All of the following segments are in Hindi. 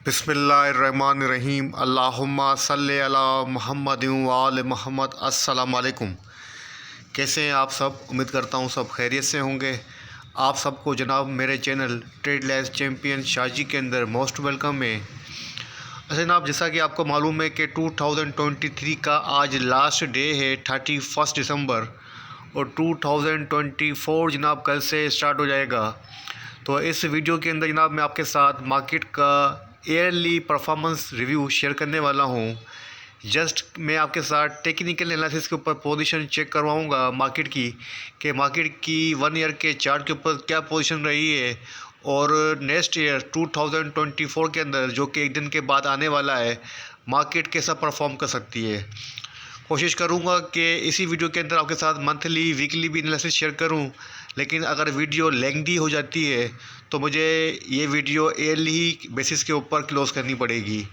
बिस्मिल्लाहिर्रहमानिर्रहीम अल्लाहुम्मा सल्ले अला मुहम्मद व आल मुहम्मद। अस्सलाम वालेकुम। कैसे हैं आप सब? उम्मीद करता हूँ सब खैरियत से होंगे। आप सबको जनाब मेरे चैनल ट्रेडलेस चैम्पियन शाजी के अंदर मोस्ट वेलकम है। अच्छा जनाब, जैसा कि आपको मालूम है कि 2023 का आज लास्ट डे है 31 दिसंबर, और 2024 जनाब कल से स्टार्ट हो जाएगा। तो इस वीडियो के अंदर जनाब मैं आपके साथ मार्केट का ईयरली परफॉर्मेंस रिव्यू शेयर करने वाला हूँ। जस्ट मैं आपके साथ टेक्निकल एनालिसिस के ऊपर पोजीशन चेक करवाऊँगा मार्केट की, कि मार्केट की 1 ईयर के चार्ट के ऊपर क्या पोजीशन रही है, और नेक्स्ट ईयर 2024 के अंदर जो कि एक दिन के बाद आने वाला है, मार्केट कैसा परफॉर्म कर सकती है। कोशिश करूँगा कि इसी वीडियो के अंदर आपके साथ मंथली वीकली भी एनालिसिस शेयर करूँ, लेकिन अगर वीडियो लेंथी हो जाती है तो मुझे ये वीडियो ईयरली बेसिस के ऊपर क्लोज़ करनी पड़ेगी।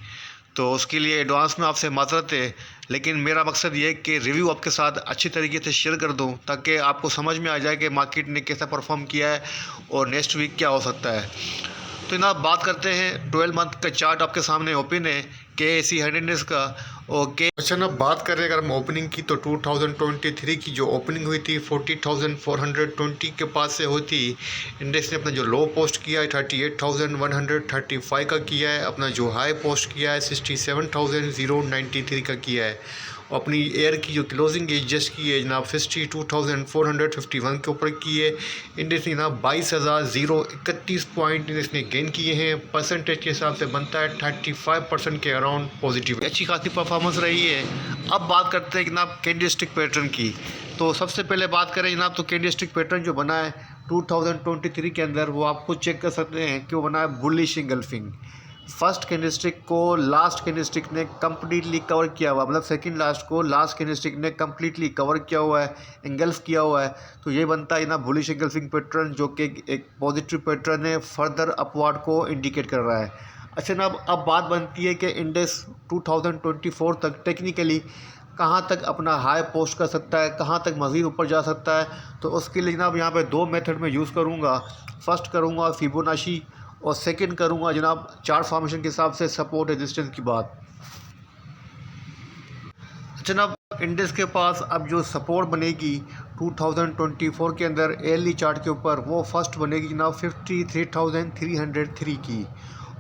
तो उसके लिए एडवांस में आपसे माज़रत है, लेकिन मेरा मकसद ये है कि रिव्यू आपके साथ अच्छी तरीके से शेयर कर दूं, ताकि आपको समझ में आ जाए कि मार्केट ने कैसा परफॉर्म किया है और नेक्स्ट वीक क्या हो सकता है। तो जनाब बात करते हैं 12 मंथ का चार्ट आपके सामने ओपन है KSE 100 डेज़ का। ओके, अच्छा ना बात करें अगर हम ओपनिंग की, तो 2023 की जो ओपनिंग हुई थी 40,420 के पास से हुई थी। इंडेक्स ने अपना जो लो पोस्ट किया है 38,135 का किया है, अपना जो हाई पोस्ट किया है 67,093 का किया है। अपनी एयर की जो क्लोजिंग एडजस्ट की है जनाब 62,451 के ऊपर की है। इंडेक्स ने जनाब 22,031 पॉइंट इसने गेन किए हैं। परसेंटेज के हिसाब से बनता है 35% के अराउंड पॉजिटिव, अच्छी खासी परफॉर्मेंस रही है। अब बात करते हैं जनाब कैंडलस्टिक पैटर्न की। तो सबसे पहले बात करें जनाब, तो कैंडलस्टिक पैटर्न जो बना है 2023 के अंदर, वो आप खुद चेक कर सकते हैं कि वो बना है बुलिश इंगल्फिंग। फर्स्ट कैंडलस्टिक को लास्ट कैंडलस्टिक ने कम्प्लीटली कवर किया हुआ, मतलब सेकंड लास्ट को लास्ट कैंडलस्टिक ने कम्प्लीटली कवर किया हुआ है, इंगल्फ किया हुआ है। तो ये बनता है ना बुलिश इंगल्फिंग पैटर्न, जो कि एक पॉजिटिव पैटर्न है, फर्दर अपवर्ड को इंडिकेट कर रहा है। अच्छा ना, अब बात बनती है कि इंडेक्स 2024 तक टेक्निकली कहाँ तक अपना हाई पोस्ट कर सकता है, कहाँ तक मज़ीद ऊपर जा सकता है। तो उसके लिए जनाब यहाँ पे दो मेथड में यूज़ करूँगा। फर्स्ट करूँगा फिबोनाची, और सेकंड करूँगा जनाब चार्ट फॉर्मेशन के हिसाब से सपोर्ट रेजिस्टेंस की बात। जनाब इंडेक्स के पास अब जो सपोर्ट बनेगी 2024 के अंदर ईयरली चार्ट के ऊपर, वो फर्स्ट बनेगी जनाब 53,303 की,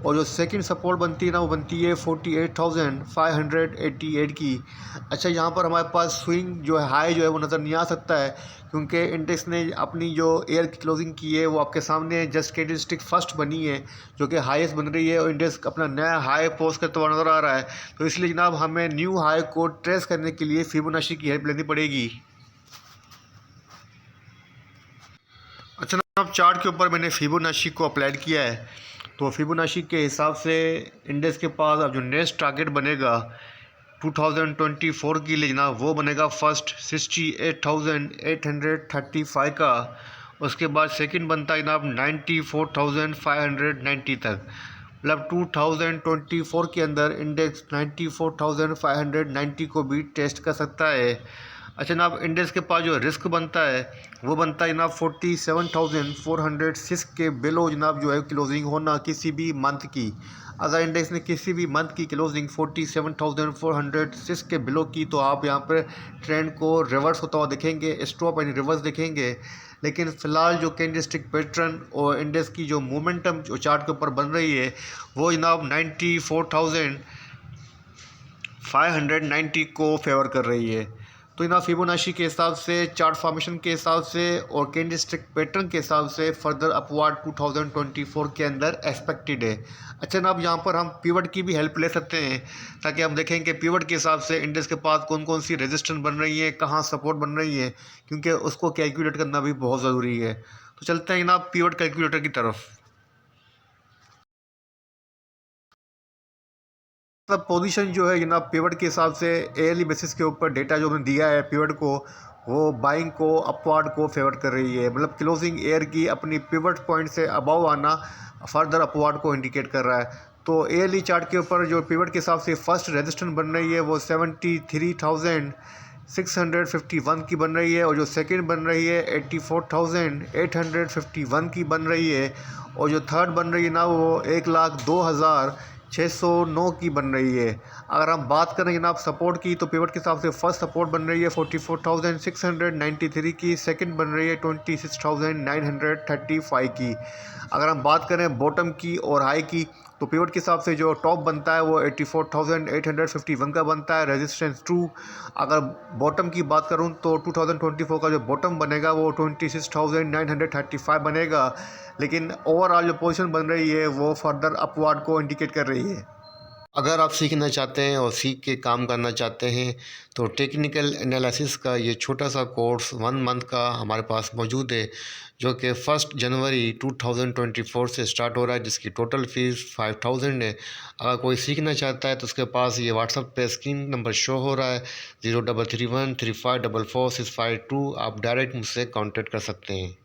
और जो सेकंड सपोर्ट बनती है ना, वो बनती है 48,588 की। अच्छा, यहाँ पर हमारे पास स्विंग जो है, हाई जो है वो नज़र नहीं आ सकता है, क्योंकि इंडेक्स ने अपनी जो एयर की क्लोजिंग की है वो आपके सामने जस्ट कैंडलस्टिक फर्स्ट बनी है, जो कि हाईएस्ट बन रही है, और इंडेक्स अपना नया हाई पोस्ट करता हुआ नज़र आ रहा है। तो इसलिए जनाब हमें न्यू हाई को ट्रेस करने के लिए फिबोनाची की हेल्प लेनी पड़ेगी। अच्छा जनाब, चार्ट के ऊपर मैंने फिबोनाची को अप्लाई किया है। तो फिबोनाची के हिसाब से इंडेक्स के पास अब जो नेक्स्ट टारगेट बनेगा 2024 के लिए जनाब, वो बनेगा फर्स्ट 68,835 का। उसके बाद सेकंड बनता है जनाब 94,590 तक, मतलब 2024 के अंदर इंडेक्स 94,590 को भी टेस्ट कर सकता है। अच्छा जनाब, इंडेक्स के पास जो रिस्क बनता है वो बनता है जनाब 47,406 के बिलो जनाब जो है क्लोजिंग होना किसी भी मंथ की। अगर इंडेक्स ने किसी भी मंथ की क्लोजिंग 47,406 के बिलो की, तो आप यहाँ पर ट्रेंड को रिवर्स होता हुआ देखेंगे, स्टॉप एंड रिवर्स देखेंगे। लेकिन फ़िलहाल जो कैंडलस्टिक पैटर्न और इंडेक्स की जो मोमेंटम जो चार्ट के ऊपर बन रही है, वो जनाब 94,590 को फेवर कर रही है। तो जनाब फिबोनाची के हिसाब से, चार्ट फॉर्मेशन के हिसाब से और कैंडलस्टिक पैटर्न के हिसाब से फर्दर अपवर्ड 2024 के अंदर एक्सपेक्टेड है। अच्छा जनाब, यहाँ पर हम पिवट की भी हेल्प ले सकते हैं, ताकि हम देखें कि पिवट के हिसाब से इंडेक्स के पास कौन कौन सी रेजिस्टेंस बन रही है, कहाँ सपोर्ट बन रही है, क्योंकि उसको कैलकुलेट करना भी बहुत ज़रूरी है। तो चलते हैं जनाब पिवट कैलकुलेटर की तरफ। मतलब पोजीशन जो है जनाब पिवट के हिसाब से एयरली बेसिस के ऊपर डेटा जो हमने दिया है पिवट को, वो बाइंग को अपवर्ड को फेवर कर रही है, मतलब क्लोजिंग एयर की अपनी पिवट पॉइंट से अबव आना फर्दर अपवर्ड को इंडिकेट कर रहा है। तो एयरली चार्ट के ऊपर जो पिवट के हिसाब से फर्स्ट रेजिस्टेंस बन रही है वो 73,651 की बन रही है, और जो सेकंड बन रही है 84,851 की बन रही है, और जो थर्ड बन रही है ना वो 1,02,000 609 की बन रही है। अगर हम बात करें जनाब सपोर्ट की, तो पिवट के हिसाब से फर्स्ट सपोर्ट बन रही है 44,693 की, सेकंड बन रही है 26,935 की। अगर हम बात करें बॉटम की और हाई की, तो पिवट के हिसाब से जो टॉप बनता है वो 84,851 का बनता है, रेजिस्टेंस 2। अगर बॉटम की बात करूं तो 2024 का जो बॉटम बनेगा वो 26,935 बनेगा, लेकिन ओवरऑल जो पोजीशन बन रही है वो फर्दर अपवार्ड को इंडिकेट कर रही है। अगर आप सीखना चाहते हैं और सीख के काम करना चाहते हैं तो टेक्निकल एनालिसिस का ये छोटा सा कोर्स 1 मंथ का हमारे पास मौजूद है, जो कि 1 जनवरी 2024 से स्टार्ट हो रहा है, जिसकी टोटल फ़ीस 5000 है। अगर कोई सीखना चाहता है तो उसके पास ये व्हाट्सएप पे स्क्रीन नंबर शो हो रहा है 0331354465 आप डायरेक्ट मुझसे कॉन्टेक्ट कर सकते हैं।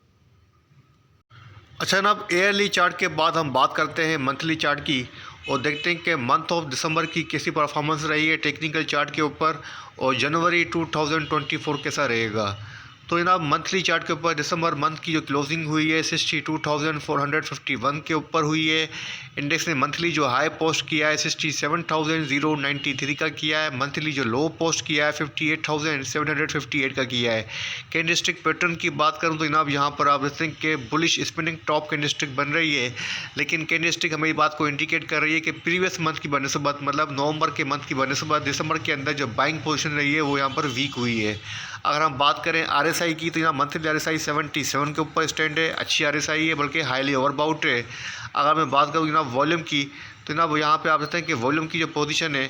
अच्छा जनाब, ईयरली चार्ट के बाद हम बात करते हैं मंथली चार्ट की और देखते हैं कि मंथ ऑफ दिसंबर की कैसी परफॉर्मेंस रही है टेक्निकल चार्ट के ऊपर और जनवरी 2024 कैसा रहेगा। तो जनाब मंथली चार्ट के ऊपर दिसंबर मंथ की जो क्लोजिंग हुई है 62,451 के ऊपर हुई है। इंडेक्स ने मंथली जो हाई पोस्ट किया है 67,093 का किया है। मंथली जो लो पोस्ट किया है 58,758 का किया है। कैंडलस्टिक पैटर्न की बात करूं तो जनाब यहाँ पर आप देखते हैं कि बुलिश स्पिनिंग टॉप कैंडलस्टिक बन रही है, लेकिन कैंडलस्टिक हमें बात को इंडिकेट कर रही है कि प्रीवियस मंथ की बनस्बत, मतलब नवंबर के मंथ की बनस्बत दिसंबर के अंदर जो बाइंग पोजीशन रही है वो यहाँ पर वीक हुई है। अगर हम बात करें आरएसआई की, तो यहाँ मंथली आरएसआई 77 के ऊपर स्टैंड है, अच्छी आरएसआई है, बल्कि हाईली ओवरबाउट है। अगर मैं बात करूँ जनाब वॉल्यूम की, तो जनाब यहाँ पे आप देखते हैं कि वॉल्यूम की जो पोजीशन है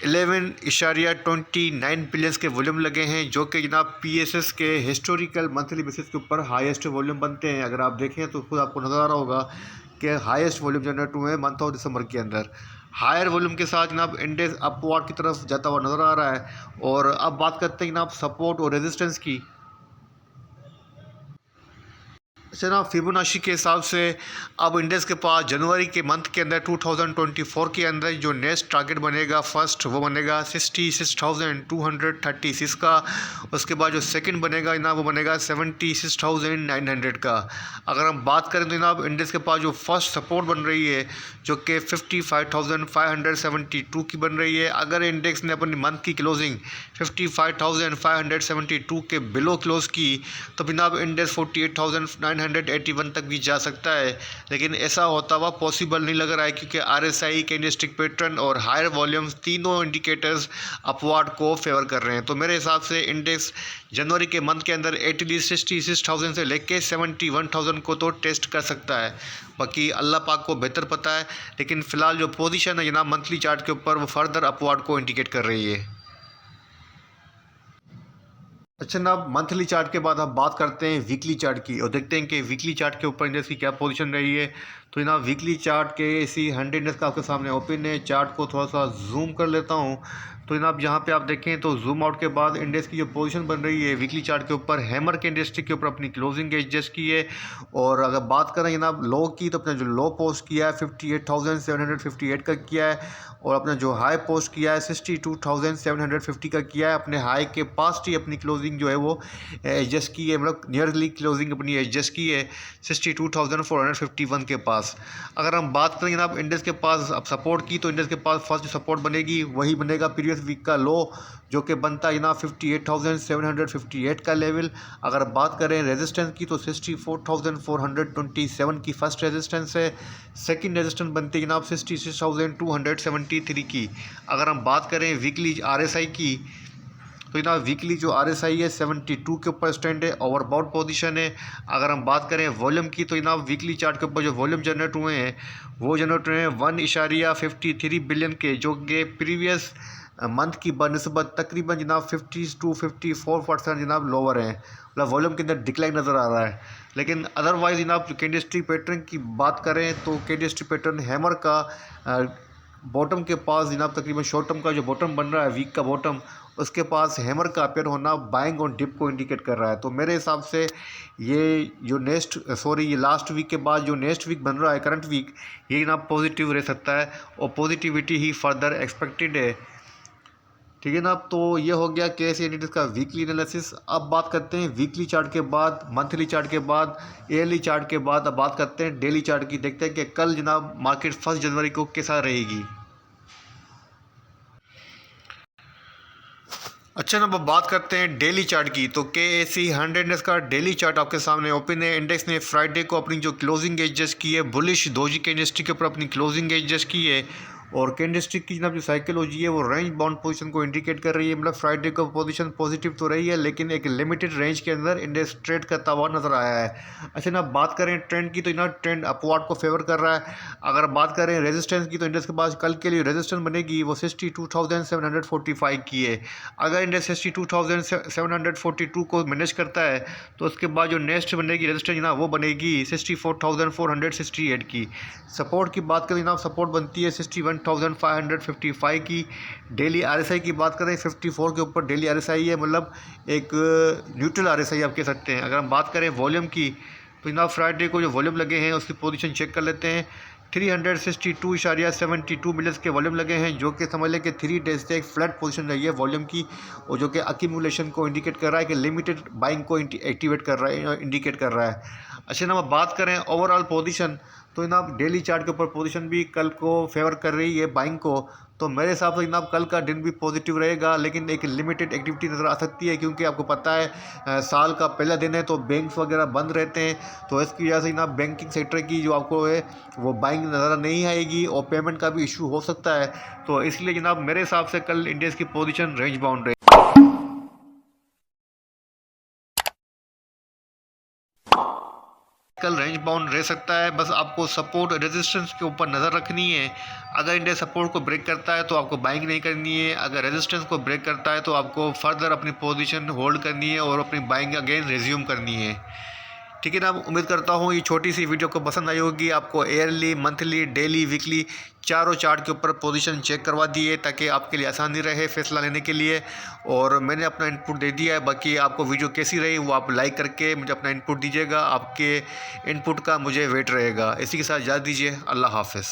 11.29 बिलियंस के वॉल्यूम लगे हैं, जो कि जनाब पीएसएस के हिस्टोरिकल मंथली बेसिस के ऊपर हाईएस्ट वॉल्यूम बनते हैं। अगर आप देखें तो खुद आपको नज़र आ रहा होगा कि हाईएस्ट वॉल्यूम जनरेट हुए हैं मंथ ऑफ दिसंबर के अंदर। हायर वॉल्यूम के साथ जनाब इंडेक्स अपवार्ड की तरफ जाता हुआ नज़र आ रहा है। और अब बात करते हैं जनाब सपोर्ट और रेजिस्टेंस की। जनाब फिबोनाची के हिसाब से अब इंडेक्स के पास जनवरी के मंथ के अंदर 2024 के अंदर जो नेक्स्ट टारगेट बनेगा फर्स्ट वो बनेगा 66,236 का। उसके बाद जो सेकंड बनेगा जनाब वो बनेगा 76,900 का। अगर हम बात करें तो जनाब इंडेक्स के पास जो फर्स्ट सपोर्ट बन रही है जो कि 55,572 की बन रही है। अगर इंडेक्स ने अपनी मंथ की क्लोजिंग 55,572 के बिलो क्लोज की तो जनाब इंडेक्स 48,981 तक भी जा सकता है, लेकिन ऐसा होता हुआ पॉसिबल नहीं लग रहा है, क्योंकि आरएसआई कैंडलस्टिक पैटर्न और हायर वॉल्यूम्स तीनों इंडिकेटर्स अपवार्ड को फेवर कर रहे हैं। तो मेरे हिसाब से इंडेक्स जनवरी के मंथ के अंदर एटलीस्ट 66,000 से लेके 71,000 को तो टेस्ट कर सकता है। बाकी अल्लाह पाक को बेहतर पता है, लेकिन फ़िलहाल जो पोजीशन है जनाब मंथली चार्ट के ऊपर वो फर्दर अपवार्ड को इंडिकेट कर रही है। अच्छा जनाब, मंथली चार्ट के बाद हम बात करते हैं वीकली चार्ट की और देखते हैं कि वीकली चार्ट के ऊपर इंडेक्स की क्या पोजीशन रही है। तो जनाब वीकली चार्ट के इसी 100 इंडेक्स का आपके सामने ओपन है। चार्ट को थोड़ा सा जूम कर लेता हूँ। तो जनाब यहाँ पे आप देखें तो जूम आउट के बाद इंडेक्स की जो पोजीशन बन रही है वीकली चार्ट के ऊपर हैमर के इंडस्ट्री के ऊपर अपनी क्लोजिंग एडजस्ट की है। और अगर बात करें जनाब लो की, तो अपना जो लो पोस्ट किया है 58,758 का किया है और अपना जो हाई पोस्ट किया है 62,750 का किया है। अपने हाई के पास ही अपनी क्लोजिंग जो है वो एडजस्ट की है, मतलब नियरली क्लोजिंग अपनी एडजस्ट की है 62,451 के पास। अगर हम बात करें जनाब इंडेक्स के पास अब सपोर्ट की, तो इंडेक्स के पास फर्स्ट सपोर्ट बनेगी वही बनेगा प्रीवियस वीक का लो, जो कि बनता है जनाब 58,758 का लेवल। अगर बात करें रेजिस्टेंस की, तो 64,427 की फर्स्ट रेजिस्टेंस है। सेकंड रेजिस्टेंस बनती है जनाब 66,273 की। अगर हम बात करें वीकली आरएसआई की, तो जनाब वीकली जो आरएसआई है 72 के ऊपर स्टैंड है, ओवरबाउट पोजीशन है। अगर हम बात करें वॉल्यूम की, तो जनाब वीकली चार्ट के ऊपर जो वॉल्यूम जनरेट हुए हैं वो जनरेट हुए हैं 1.53 बिलियन के, जो कि प्रीवियस मंथ की बनस्बत तकरीबन जनाब 50 to 54% जनाब लोअर है, मतलब वॉल्यूम के अंदर डिक्लाइन नज़र आ रहा है। लेकिन अदरवाइज जनाब कैंडलस्टिक पैटर्न की बात करें तो कैंडलस्टिक पैटर्न हैमर का बॉटम के पास जनाब तकरीबन शॉर्ट टर्म का जो बॉटम बन रहा है वीक का बॉटम, उसके पास हैमर का अपेयर होना बाइंग और डिप को इंडिकेट कर रहा है। तो मेरे हिसाब से ये जो ये लास्ट वीक के बाद जो नेक्स्ट वीक बन रहा है करंट वीक, ये जनाब पॉजिटिव रह सकता है और पॉजिटिविटी ही फर्दर एक्सपेक्टेड है। ठीक है ना। तो ये हो गया KSE इंडिसेस का वीकली एनालिसिस। अब बात करते हैं वीकली चार्ट के बाद, मंथली चार्ट के बाद, ईयरली चार्ट के बाद अब बात करते हैं डेली चार्ट की। देखते हैं कि कल जनाब मार्केट 1 जनवरी को कैसा रहेगी। अच्छा ना, अब बात करते हैं डेली चार्ट की। तो KSE 100 इंडेक्स का डेली चार्ट आपके सामने ओपन है। इंडेक्स ने फ्राइडे को अपनी जो क्लोजिंग एज जस्ट की है, बुलिश दोजी कैंडलस्टिक के ऊपर अपनी क्लोजिंग एज जस्ट की है। और कैंडलस्टिक की जनाब जो साइकोलॉजी है वो रेंज बाउंड पोजीशन को इंडिकेट कर रही है। मतलब फ्राइडे को पोजीशन पॉजिटिव तो रही है, लेकिन एक लिमिटेड रेंज के अंदर इंडेक्स ट्रेड करता हुआ नजर आया है। अच्छा ना, बात करें ट्रेंड की तो ना ट्रेंड अपवर्ड को फेवर कर रहा है। अगर बात करें रेजिस्टेंस की तो इंडेक्स के पास कल के लिए रेजिस्टेंस बनेगी वो 62,745 की है। अगर इंडेक्स 62,742 को मैनेज करता है तो उसके बाद जो नेक्स्ट बनेगी रेजिस्टेंस ना वो बनेगी 64,468 की। सपोर्ट की बात करें ना, सपोर्ट बनती है 61,555 की। डेली RSI की बात करें 54 के ऊपर डेली RSI है, मतलब एक न्यूट्रल RSI आप कह सकते हैं। अगर हम बात करें वॉल्यूम की तो जनाब फ्राइडे को जो वॉल्यूम लगे हैं उसकी पोजीशन चेक कर लेते हैं। 362.72 मिलियंस के वॉल्यूम लगे हैं, जो कि समझ लें कि 3 डेज से एक फ्लैट पोजीशन रही है वॉल्यूम की, और जो कि अक्यूमुलेशन को इंडिकेट कर रहा है कि लिमिटेड बाइंग को एक्टिवेट कर रहा है, इंडिकेट कर रहा है। अच्छा ना, बात करें ओवरऑल पोजीशन तो जनाब डेली चार्ट के ऊपर पोजीशन भी कल को फेवर कर रही है बाइंग को। तो मेरे हिसाब से जनाब कल का दिन भी पॉजिटिव रहेगा, लेकिन एक लिमिटेड एक्टिविटी नज़र आ सकती है, क्योंकि आपको पता है साल का पहला दिन है तो बैंक्स वगैरह बंद रहते हैं। तो इसकी वजह से जनाब बैंकिंग सेक्टर की जो आपको है वो बाइंग नज़र नहीं आएगी, और पेमेंट का भी इशू हो सकता है। तो इसलिए जनाब मेरे हिसाब से कल इंडेक्स की पोजीशन रेंज बाउंड रहेगी। कल रेंज बाउंड रह सकता है, बस आपको सपोर्ट रेजिस्टेंस के ऊपर नज़र रखनी है। अगर इंडेक्स सपोर्ट को ब्रेक करता है तो आपको बाइंग नहीं करनी है, अगर रेजिस्टेंस को ब्रेक करता है तो आपको फर्दर अपनी पोजीशन होल्ड करनी है और अपनी बाइंग अगेन रिज्यूम करनी है। ठीक है ना, उम्मीद करता हूँ ये छोटी सी वीडियो को पसंद आई होगी। आपको ईयरली, मंथली, डेली, वीकली चारों चार्ट के ऊपर पोजीशन चेक करवा दी है, ताकि आपके लिए आसानी रहे फैसला लेने के लिए। और मैंने अपना इनपुट दे दिया है, बाकी आपको वीडियो कैसी रही वो आप लाइक करके मुझे अपना इनपुट दीजिएगा। आपके इनपुट का मुझे वेट रहेगा। इसी के साथ इजाज़त दीजिए। अल्लाह हाफ़िज़।